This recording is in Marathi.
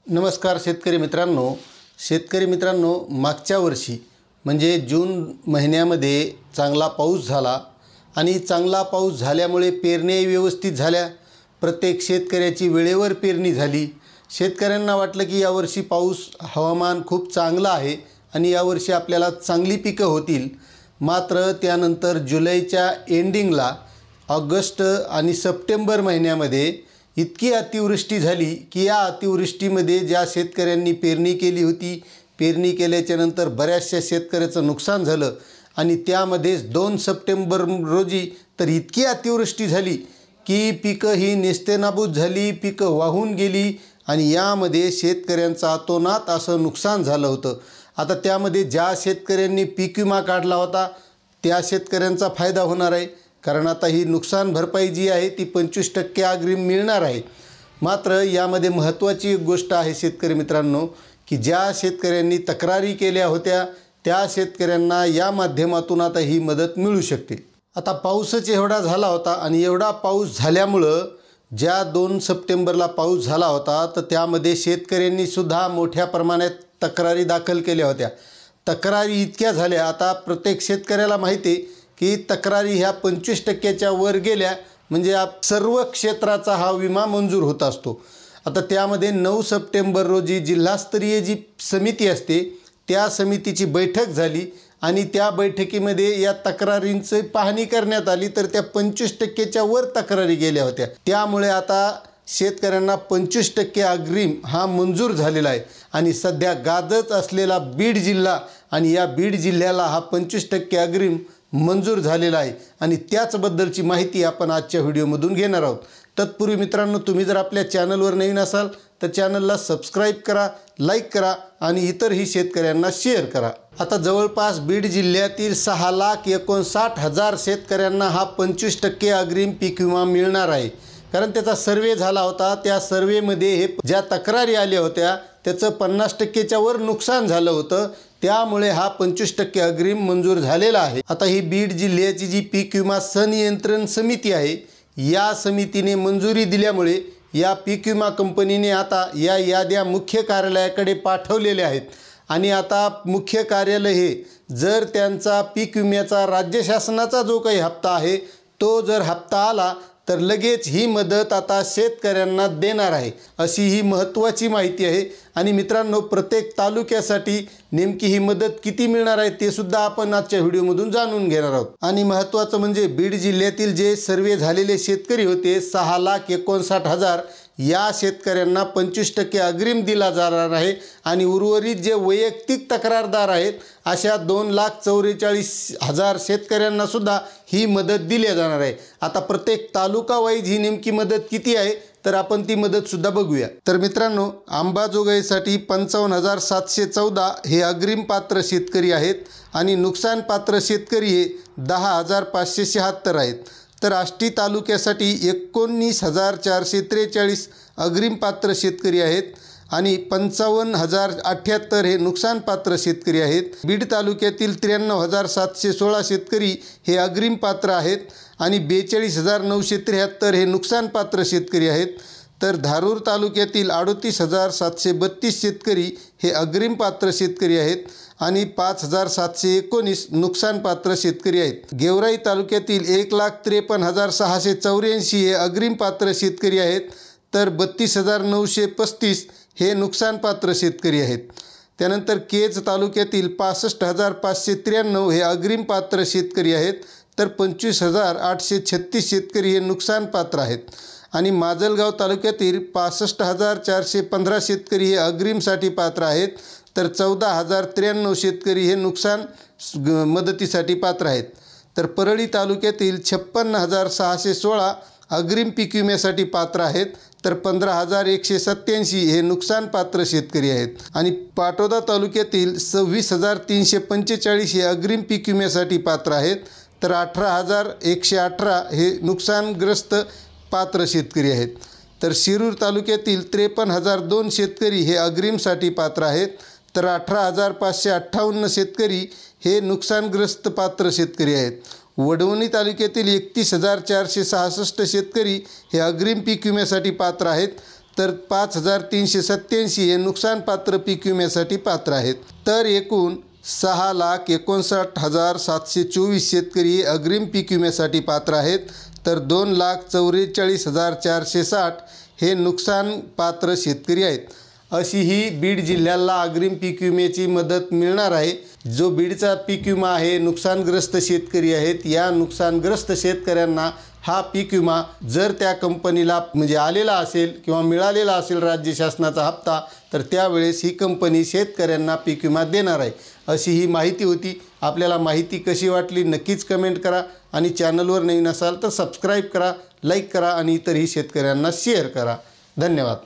नमस्कार शेतकरी मित्रांनो, मागच्या वर्षी म्हणजे जून महिन्यामध्ये चांगला पाऊस झाला आणि चांगला पाऊस झाल्यामुळे पेरणी व्यवस्थित झाल्या। प्रत्येक शेतकऱ्याची वेळेवर पेरणी झाली। शेतकऱ्यांना वाटलं की यावर्षी पाऊस हवामान खूप चांगलं आहे आणि यावर्षी आपल्याला चांगली पिकं होतील। मात्र त्यानंतर जुलैच्या एंडिंगला ऑगस्ट आणि सप्टेंबर महिन्यामध्ये इतकी अतिवृष्टी झाली की या अतिवृष्टीमध्ये ज्या शेतकऱ्यांनी पेरणी केली होती, पेरणी केल्याच्या नंतर बऱ्याचशा शेतकऱ्याचं नुकसान झालं आणि त्यामध्येच 2 सप्टेंबर रोजी तर इतकी अतिवृष्टी झाली की पिकं ही नेस्तनाबूत झाली, पिकं वाहून गेली आणि यामध्ये शेतकऱ्यांचं अतोनात असं नुकसान झालं होतं। आता त्यामध्ये ज्या शेतकऱ्यांनी पीक विमा काढला होता त्या शेतकऱ्यांचा फायदा होणार आहे, कारण आता ही नुकसान भरपाई जी आहे ती 25% अग्रिम मिळणार आहे। मात्र यामध्ये महत्त्वाची एक गोष्ट आहे शेतकरी मित्रांनो, की ज्या शेतकऱ्यांनी तक्रारी केल्या होत्या त्या शेतकऱ्यांना या माध्यमातून आता ही मदत मिळू शकते। आता पाऊसच एवढा झाला होता आणि एवढा पाऊस झाल्यामुळं ज्या 2 सप्टेंबरला पाऊस झाला होता तर त्यामध्ये शेतकऱ्यांनी सुद्धा मोठ्या प्रमाणात तक्रारी दाखल केल्या होत्या। तक्रारी इतक्या झाल्या, आता प्रत्येक शेतकऱ्याला माहिती आहे की तक्रारी ह्या 25%च्या वर गेल्या म्हणजे सर्व क्षेत्राचा हा विमा मंजूर होत असतो। आता त्यामध्ये 9 सप्टेंबर रोजी जिल्हास्तरीय जी समिती असते त्या समितीची बैठक झाली आणि त्या बैठकीमध्ये या तक्रारींची पाहणी करण्यात आली, तर त्या 25%च्या वर तक्रारी गेल्या होत्या। त्यामुळे आता शेतकऱ्यांना 25% अग्रिम हा मंजूर झालेला आहे आणि सध्या गाजत असलेला बीड जिल्हा आणि या बीड जिल्ह्याला हा 25% अग्रिम मंजूर झालेला आहे आणि त्याचबद्दलची माहिती आपण आजच्या व्हिडिओमधून घेणार आहोत। तत्पूर्वी मित्रांनो, तुम्ही जर आपल्या चॅनलवर नवीन असाल तर चॅनलला सबस्क्राईब करा, लाईक करा आणि इतरही शेतकऱ्यांना शेअर करा। आता जवळपास बीड जिल्ह्यातील 6,59,000 शेतकऱ्यांना हा 25% अग्रिम पीक विमा मिळणार आहे, कारण त्याचा सर्वे झाला होता। त्या सर्वेमध्ये हे ज्या तक्रारी आल्या होत्या त्याचं 50%च्या वर नुकसान झालं होतं, त्यामुळे हा 25% अग्रिम मंजूर झालेला आहे। आता ही बीड जिल्ह्याची जी पीक विमा संनियंत्रण समिती आहे या समितीने मंजुरी दिल्यामुळे या पीक विमा कंपनीने आता या याद्या मुख्य कार्यालयाकडे पाठवलेल्या आहेत आणि आता मुख्य कार्यालय हे जर त्यांचा पीक विम्याचा राज्य शासनाचा जो काही हप्ता आहे तो जर हप्ता आला तर लगेच ही मदत आता शेतकऱ्यांना देणार आहे, अशी ही महत्त्वाची माहिती आहे। आणि मित्रांनो, प्रत्येक तालुक्यासाठी नेमकी ही मदत किती मिळणार आहे ते सुद्धा आपण आजच्या व्हिडिओमधून जाणून घेणार आहोत। आणि महत्त्वाचं म्हणजे बीड जिल्ह्यातील जे सर्वे झालेले शेतकरी होते 6,59,000 या शेतकऱ्यांना 25% अग्रिम दिला जाणार आहे आणि उर्वरित जे वैयक्तिक तक्रारदार आहेत अशा 2,44,000 शेतकऱ्यांना सुद्धा ही मदत दिली जाणार आहे। आता प्रत्येक तालुका वाईज ही नेमकी मदत किती आहे तर आपण ती मदत सुद्धा बघूया। तर मित्रांनो, अंबाजोगाईसाठी 55,714 हे अग्रिम पात्र शेतकरी आहेत आणि नुकसान पात्र शेतकरी हे 10,576 आहेत। तर आष्टी तालुक्यासाठी 19,443 अग्रिम पात्र शेतकरी आहेत आणि 55,078 हे नुकसान पात्र शेतकरी आहेत। बीड तालुक्यातील 93,716 शेतकरी हे अग्रिम पात्र आहेत आणि 42,973 हे नुकसान पात्र शेतकरी आहेत। तर धारूर तालुक्यातील 38,732 शेतकरी हे अग्रिम पात्र शेतकरी आहेत आणि 5,719 नुकसान पात्र शेतकरी आहेत। गेवराई तालुक्यातील 1,53,684 हे अग्रिम पात्र शेतकरी आहेत, तर 32,935 हे नुकसान पात्र शेतकरी आहेत। त्यानंतर केज तालुक्यातील 65,593 हे अग्रिम पात्र शेतकरी आहेत, तर 25,836 शेतकरी हे नुकसान पात्र आहेत। आणि माजलगाव तालुक्यातील 65,415 शेतकरी हे अग्रिमसाठी पात्र आहेत, तर 14,093 शेतकरी हे नुकसान मदतीसाठी पात्र आहेत। तर परळी तालुक्यातील 56,616 अग्रिम पीक विम्यासाठी पात्र आहेत, तर 15,187 हे नुकसान पात्र शेतकरी आहेत। आणि पाटोदा तालुक्यातील 26,345 हे अग्रिम पीक विम्यासाठी पात्र आहेत, तर 18,118 हे नुकसानग्रस्त पात्र शेतकरी आहेत। तर शिरूर तालुक्यातील 53,002 शेतकरी हे अग्रिमसाठी पात्र आहेत, तर 18,558 शेतकरी हे नुकसानग्रस्त पात्र शेतकरी आहेत। वडवणी तालुक्यातील 31,466 शेतकरी हे अग्रिम पीक विम्यासाठी पात्र आहेत, तर 5,387 हे नुकसान पात्र पीक विम्यासाठी पात्र आहेत. तर एकूण 6,59,724 शेतकरी हे अग्रिम पीक विम्यासाठी पात्र आहेत. तर 2,44,460 हे नुकसान पात्र शेतकरी आहेत. अशी ही बीड जिल्ह्याला अग्रिम पीक विम्याची मदत मिळणार आहे. जो बीडचा पीक विमा आहे, नुकसानग्रस्त शेतकरी आहेत, या नुकसानग्रस्त शेतकऱ्यांना हा पीक विमा जर त्या कंपनीला म्हणजे आलेला असेल किंवा मिळालेला असेल राज्य शासनाचा हप्ता, तर त्यावेळेस ही कंपनी शेतकऱ्यांना पीक विमा देणार आहे. अशी ही माहिती होती. आपल्याला माहिती कशी वाटली नक्कीच कमेंट करा आणि चॅनलवर नवीन असाल तर सबस्क्राईब करा, लाईक करा आणि इतरही शेतकऱ्यांना शेअर करा. धन्यवाद.